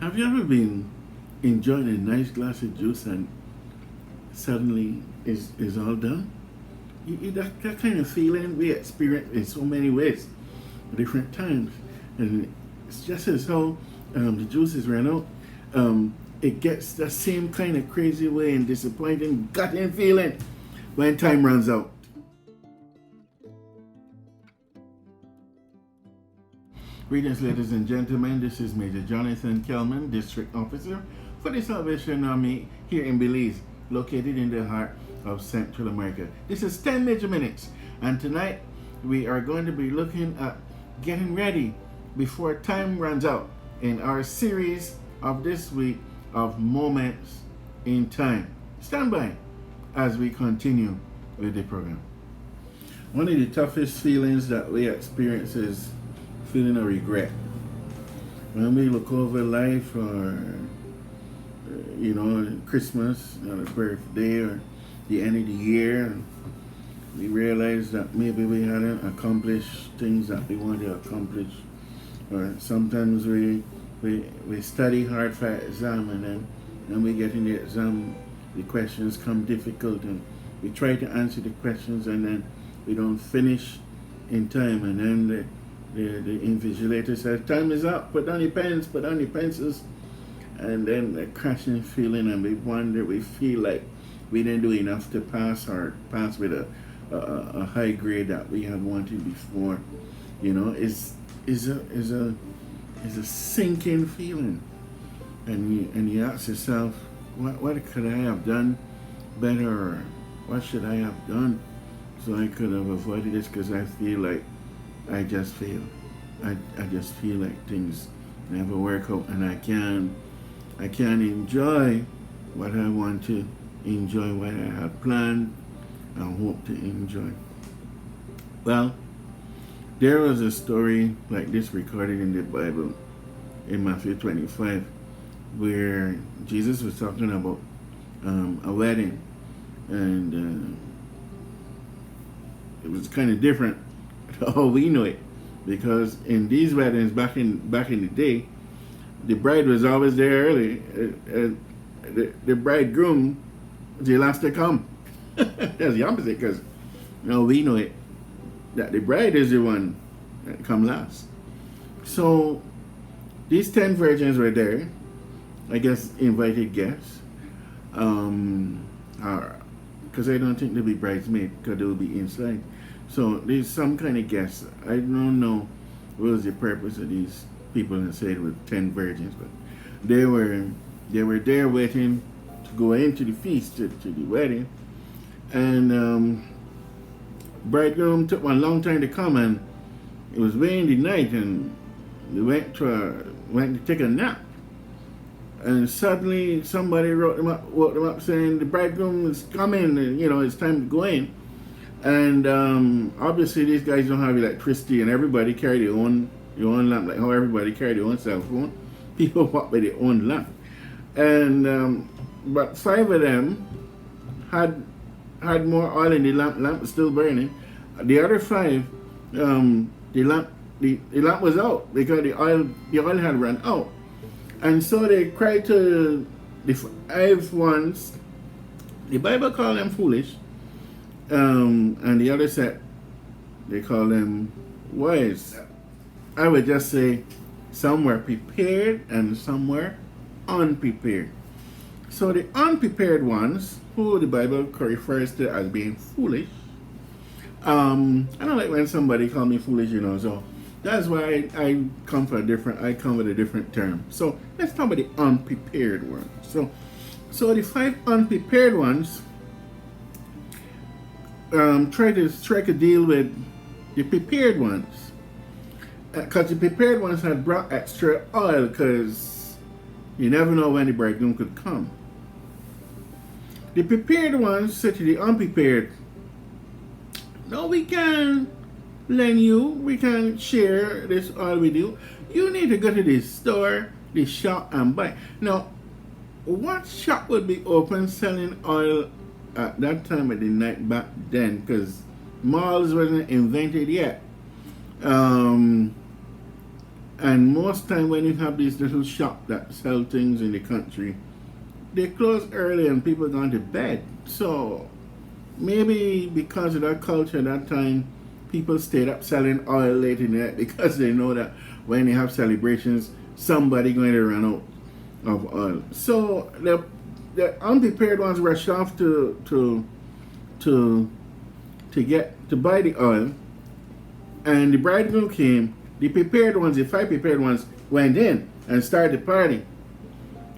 Have you ever been enjoying a nice glass of juice and suddenly is all done? That kind of feeling we experience in so many ways, different times. And it's just as how the juice is ran out. It gets the same kind of crazy way and disappointing, gutting feeling when time runs out. Greetings, ladies and gentlemen. This is Major Jonathan Kellman, District Officer for the Salvation Army here in Belize, located in the heart of Central America. This is 10 Major Minutes, and tonight we are going to be looking at getting ready before time runs out in our series of this week of Moments in Time. Stand by as we continue with the program. One of the toughest feelings that we experience is feeling of regret. When we look over life, or Christmas, or a birthday, or the end of the year, we realize that maybe we hadn't accomplished things that we wanted to accomplish. Or sometimes we study hard for an exam, and then when we get in the exam, the questions come difficult, and we try to answer the questions, and then we don't finish in time, and then the invigilator says, time is up, put down your pens, put down your pencils, and then the crashing feeling, and we feel like we didn't do enough to pass with a high grade that we had wanted before. Is a sinking feeling, and you ask yourself, what could I have done better, or what should I have done so I could have avoided this, because I feel like I just failed. I just feel like things never work out, and I can't enjoy what I want to enjoy, what I had planned and hope to enjoy. Well, there was a story like this recorded in the Bible in Matthew 25, where Jesus was talking about a wedding, and it was kind of different how we know it, because in these weddings back in the day, the bride was always there early. The bridegroom, the last to come. That's the opposite, because we know it that the bride is the one that come last. So these 10 virgins were there, I guess invited guests, because I don't think they'll be bridesmaids, because they'll be inside. So there's some kind of guests. I don't know what was the purpose of these people and said with 10 virgins, but they were there waiting to go into the feast, to the wedding, and bridegroom took one long time to come, and it was way in the night, and they went to take a nap, and suddenly somebody woke them up saying the bridegroom is coming, and it's time to go in. And obviously these guys don't have electricity, and everybody carry their own lamp, like how everybody carry their own cell phone. People walk with their own lamp, and but 5 of them had more oil in the lamp. Lamp was still burning. The other 5, the lamp was out because the oil had run out, and so they cried to the 5 ones. The Bible called them foolish. And the other set, they call them wise. I would just say some were prepared and some were unprepared. So the unprepared ones, who the Bible refers to as being foolish, I don't like when somebody call me foolish, so that's why I come with a different term. So let's talk about the unprepared ones. So the 5 unprepared ones try to strike a deal with the prepared ones, because the prepared ones had brought extra oil, because you never know when the bridegroom could come. The prepared ones said to the unprepared, no, we can we can share this oil with you. You need to go to the store, the shop, and buy. Now, what shop would be open selling oil at that time of the night back then? Because malls wasn't invented yet. And most time when you have these little shops that sell things in the country, they close early and people gone to bed. So maybe because of that culture that time, people stayed up selling oil late in the night because they know that when they have celebrations, somebody going to run out of oil. So the unprepared ones rushed off to to buy the oil, and the bridegroom came. The prepared ones, the 5 prepared ones, went in and started the party.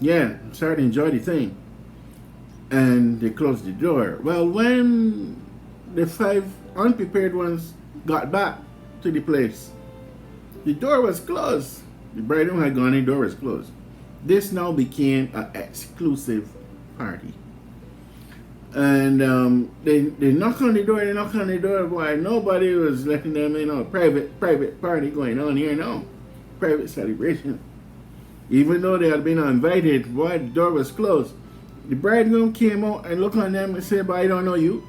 Yeah, started to enjoy the thing. And they closed the door. Well, when the 5 unprepared ones got back to the place, the door was closed. The bridegroom had gone in, the door was closed. This now became an exclusive party. And they knock on the door, boy, nobody was letting them in. Private party going on here now. Private celebration. Even though they had been invited, boy, the door was closed. The bridegroom came out and looked on them and said, but I don't know you.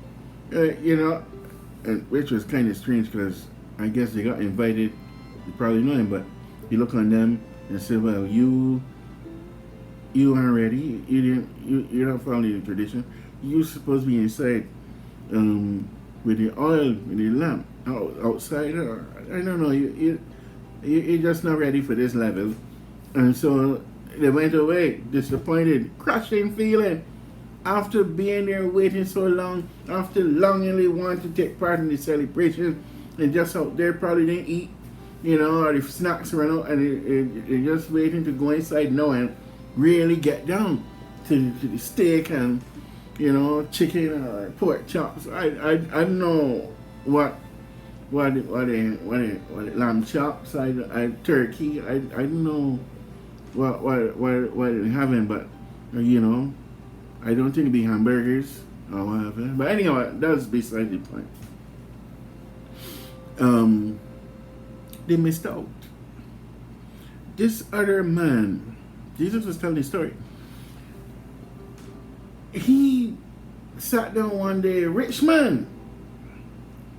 And which was kind of strange because I guess they got invited. You probably know him, but he looked on them and said, well, you aren't ready. You're not following the tradition. You're supposed to be inside with the oil, with the lamp outside. Or I don't know. You're just not ready for this level. And so they went away, disappointed, crushing feeling. After being there waiting so long, after longingly wanting to take part in the celebration, and just out there probably didn't eat, or the snacks ran out, and they're just waiting to go inside now and really get down to the steak and chicken or pork chops. I don't know what lamb chops, turkey. I don't know what they're having, but I don't think it'd be hamburgers or whatever. But anyway, that's beside the point. They missed out. This other man, Jesus was telling the story. He sat down one day, rich man,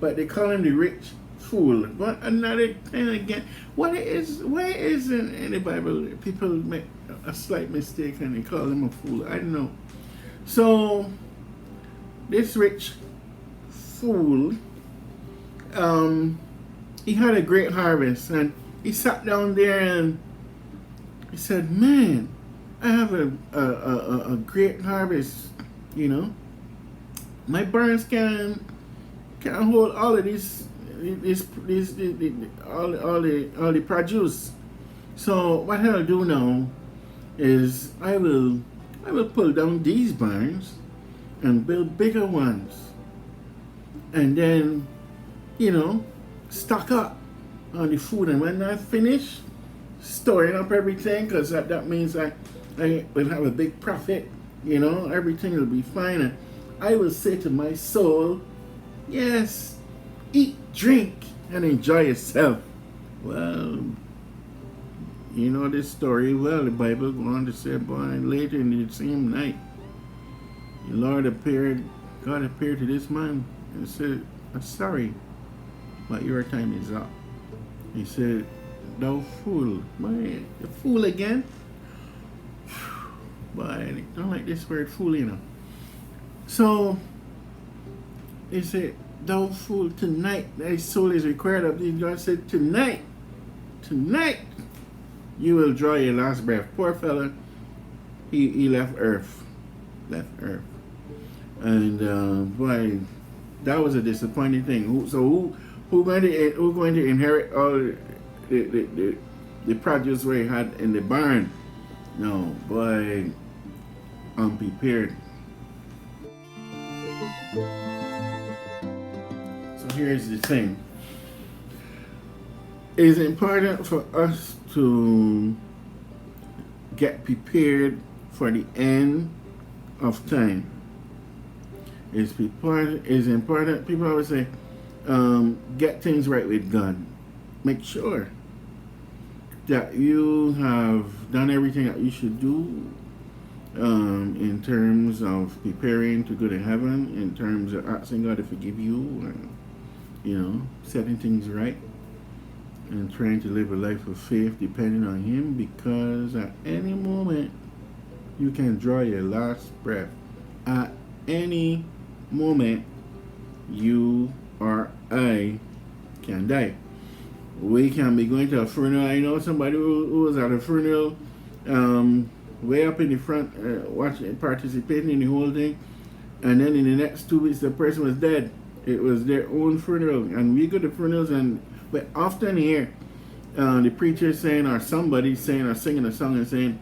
but they call him the rich fool. But another thing again, why is in the Bible people make a slight mistake and they call him a fool? I don't know. So this rich fool, he had a great harvest, and he sat down there and he said, man, I have a great harvest, My barns can hold all of these all the produce. So what I'll do now is I will pull down these barns and build bigger ones, and then stock up on the food. And when I finish storing up everything, because that means I will have a big profit, everything will be fine. And I will say to my soul, yes, eat, drink, and enjoy yourself. Well, this story well. The Bible goes on to say, boy, later in the same night, God appeared to this man and said, I'm sorry, but your time is up. He said, thou fool. Boy, the fool again? Boy, I don't like this word fool, So, he said, thou fool, tonight thy soul is required of thee. God said, tonight, you will draw your last breath. Poor fella, he left earth. And boy, that was a disappointing thing. Who going to inherit all the produce where he had in the barn? No, boy, unprepared. So here's the thing. It's important for us to get prepared for the end of time. It's important. People always say, get things right with God. Make sure that you have done everything that you should do in terms of preparing to go to heaven, in terms of asking God to forgive you, and setting things right. and trying to live a life of faith depending on Him, because at any moment you can draw your last breath. At any moment you or I can die. We can be going to a funeral. I know somebody who was at a funeral, way up in the front, watching, participating in the whole thing, and then in the next 2 weeks the person was dead. It was their own funeral, and we go to funerals, and we often hear the preacher saying, or somebody saying, or singing a song and saying,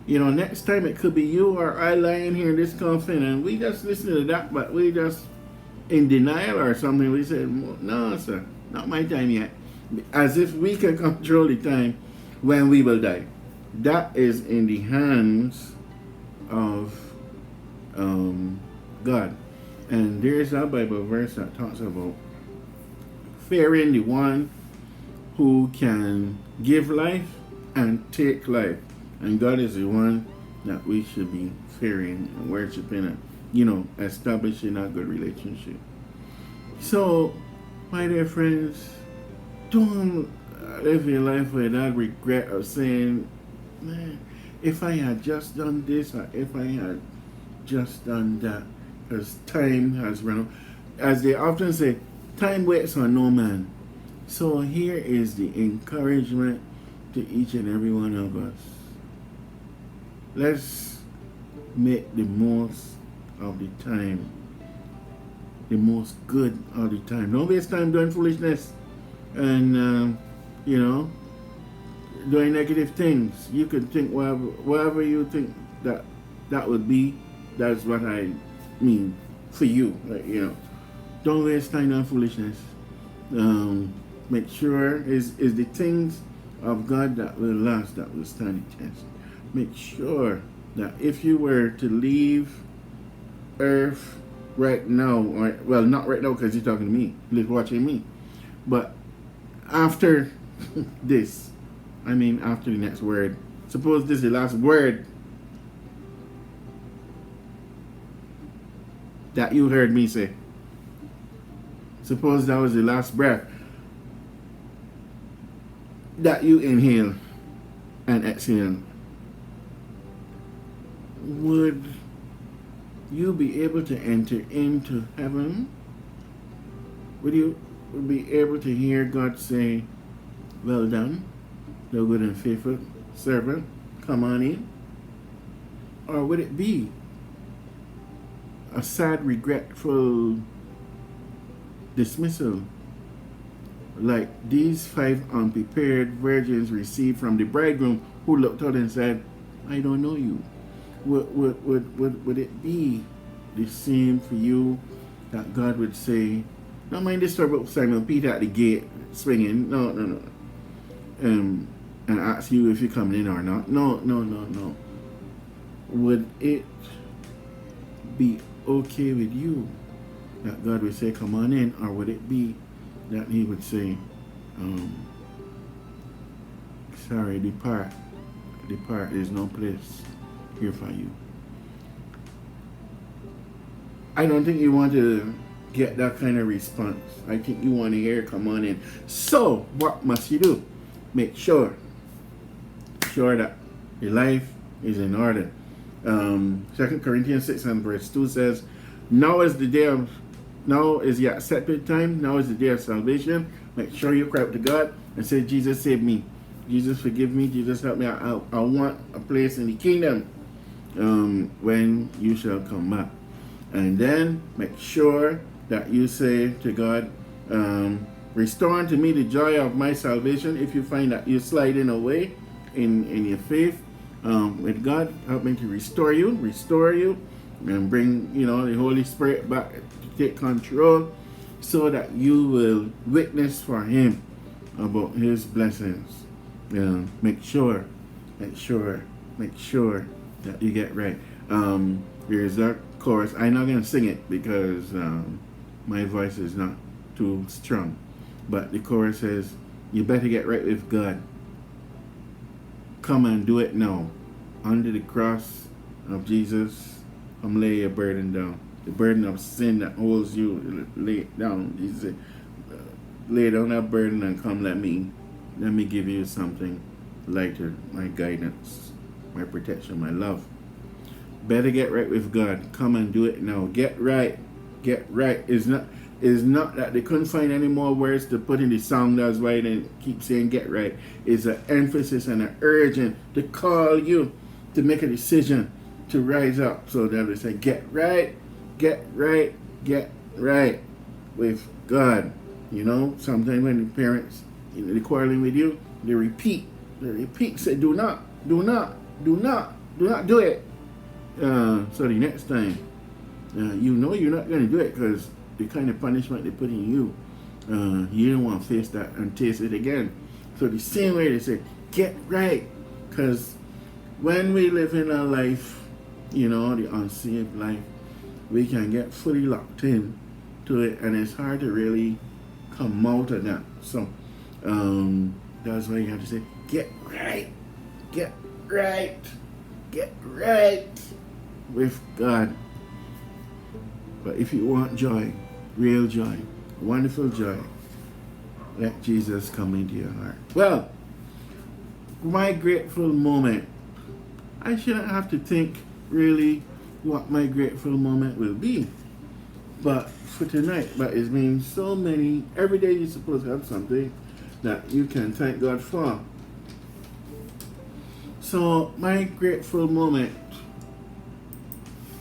you know, next time it could be you or I lying here in this coffin, and we just listen to that, but we just in denial or something. We said, no, sir, not my time yet. As if we can control the time when we will die. That is in the hands of God. And there's a Bible verse that talks about fearing the one who can give life and take life. And God is the one that we should be fearing and worshiping and, you know, establishing a good relationship. So, my dear friends, don't live your life with that regret of saying, man, if I had just done this, or if I had just done that, because time has run out. As they often say, time waits on no man. So here is the encouragement to each and every one of us. Let's make the most of the time, the most good of the time. Don't waste time doing foolishness and, you know, doing negative things. You can think whatever you think that would be. That's what I mean for you. Like, you know, don't waste time on foolishness. Make sure is the things of God that will last, that will stand the test. Make sure that if you were to leave Earth right now, or, well, not right now because you're talking to me, you're watching me, but after this, I mean after the next word, suppose this is the last word that you heard me say. Suppose that was the last breath that you inhale and exhale. Would you be able to enter into heaven? Would you be able to hear God say, well done, thou good and faithful servant, come on in? Or would it be a sad, regretful dismissal, like these 5 unprepared virgins received from the bridegroom, who looked out and said, I don't know you? Would it be the same for you, that God would say, don't mind this story about Simon Peter at the gate swinging, no, and ask you if you're coming in or not? No. Would it be okay with you that God would say, come on in? Or would it be that He would say, sorry, depart, there's no place here for you? I don't think you want to get that kind of response. I think you want to hear, come on in. So what must you do? Make sure that your life is in order. 2 Corinthians 6 and verse 2 says, now is the accepted time, now is the day of salvation. Make sure you cry out to God and say, Jesus, save me, Jesus, forgive me, Jesus, help me. I want a place in the kingdom when you shall come back. And then make sure that you say to God, restore unto me the joy of my salvation. If you find that you're sliding away in your faith with God, help me to restore you, and bring, the Holy Spirit back to take control, so that you will witness for Him about His blessings. Make sure that you get right. There's a chorus. I'm not gonna sing it because my voice is not too strong, but the chorus says, you better get right with God. Come and do it now. Under the cross of Jesus, lay your burden down. The burden of sin that holds you, lay it down. Jesus said, lay down that burden and come let me let me give you something lighter, my guidance, my protection, my love. Better get right with God. Come and do it now. Get right. Get right. It's not that they couldn't find any more words to put in the song. That's why they keep saying get right. It's an emphasis and an urging to call you to make a decision to rise up. So they say get right, get right, get right with God. You know, sometimes when the parents, they're quarreling with you, they repeat, say do not do it. So the next time, you know you're not going to do it because the kind of punishment they put in you, you don't want to face that and taste it again. So the same way they say, get right. Because when we live in a life, you know, the unsaved life, we can get fully locked in to it, and it's hard to really come out of that. So that's why you have to say, get right, get right, get right with God. But if you want joy, real joy, wonderful joy, let Jesus come into your heart. Well, my grateful moment, I shouldn't have to think really what my grateful moment will be. But for tonight, but it's been so many, every day you're supposed to have something that you can thank God for. So my grateful moment,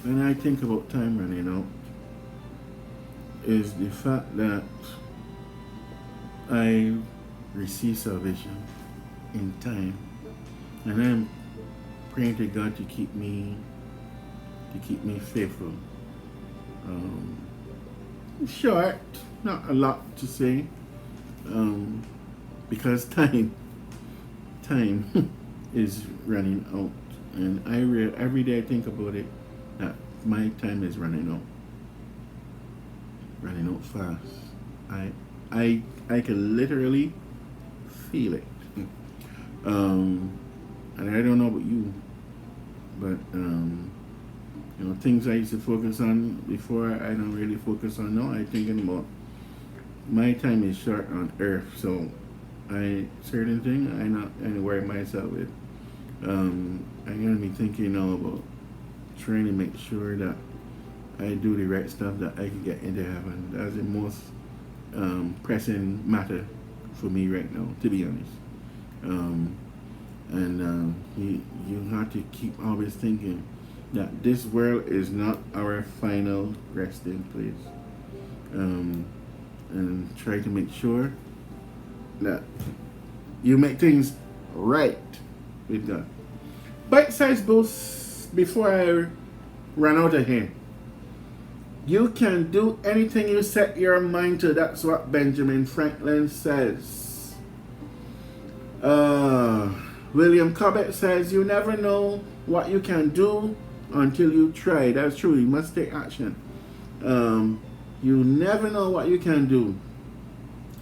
when I think about time running out, is the fact that I received salvation in time, and I'm praying to God to keep me faithful. Short, not a lot to say, because time is running out, and every day I think about it, that my time is running out fast. I can literally feel it. And I don't know about you, but you know, things I used to focus on before, I don't really focus on now. I'm thinking about my time is short on earth, so certain thing I not gonna worry myself with. I'm gonna be thinking now about trying to make sure that I do the right stuff that I can get into heaven. That's the most pressing matter for me right now, to be honest. You have to keep always thinking that this world is not our final resting place, and try to make sure that you make things right with God. Bite-sized boost before I run out of here. You can do anything you set your mind to. That's what Benjamin Franklin says. William Cobbett says, you never know what you can do until you try. That's true. You must take action. You never know what you can do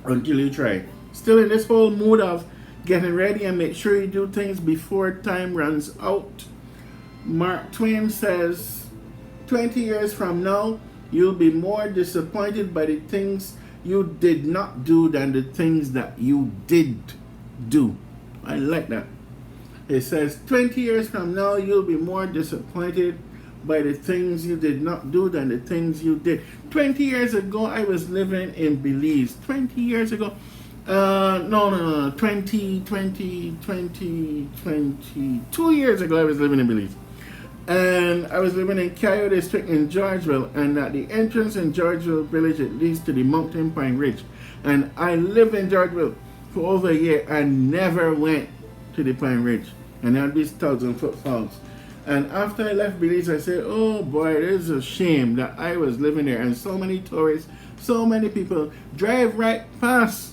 until you try. Still in this whole mood of getting ready and make sure you do things before time runs out. Mark Twain says, 20 years from now, you'll be more disappointed by the things you did not do than the things that you did do. I like that. It says 20 years from now, you'll be more disappointed by the things you did not do than the things you did. 20 years ago, I was living in Belize. 20 years ago. 22 years ago, I was living in Belize. And I was living in Cayo District in Georgeville, and at the entrance in Georgeville Village, it leads to the Mountain Pine Ridge. And I lived in Georgeville for over a year and never went to the Pine Ridge. And I had these 1,000-foot falls. And after I left Belize, I said, oh boy, it is a shame that I was living there. And so many tourists, so many people drive right past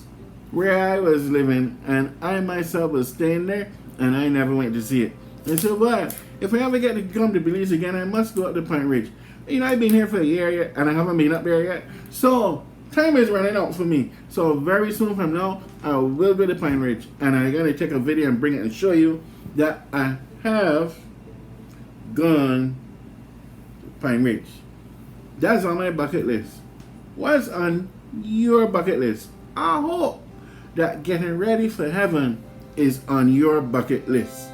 where I was living, and I myself was staying there, and I never went to see it. I said, well, if I ever get to come to Belize again, I must go up to Pine Ridge. You know, I've been here for a year yet, and I haven't been up there yet. So time is running out for me. So very soon from now, I will go to Pine Ridge, and I'm going to take a video and bring it and show you that I have gone to Pine Ridge. That's on my bucket list. What's on your bucket list? I hope that getting ready for heaven is on your bucket list.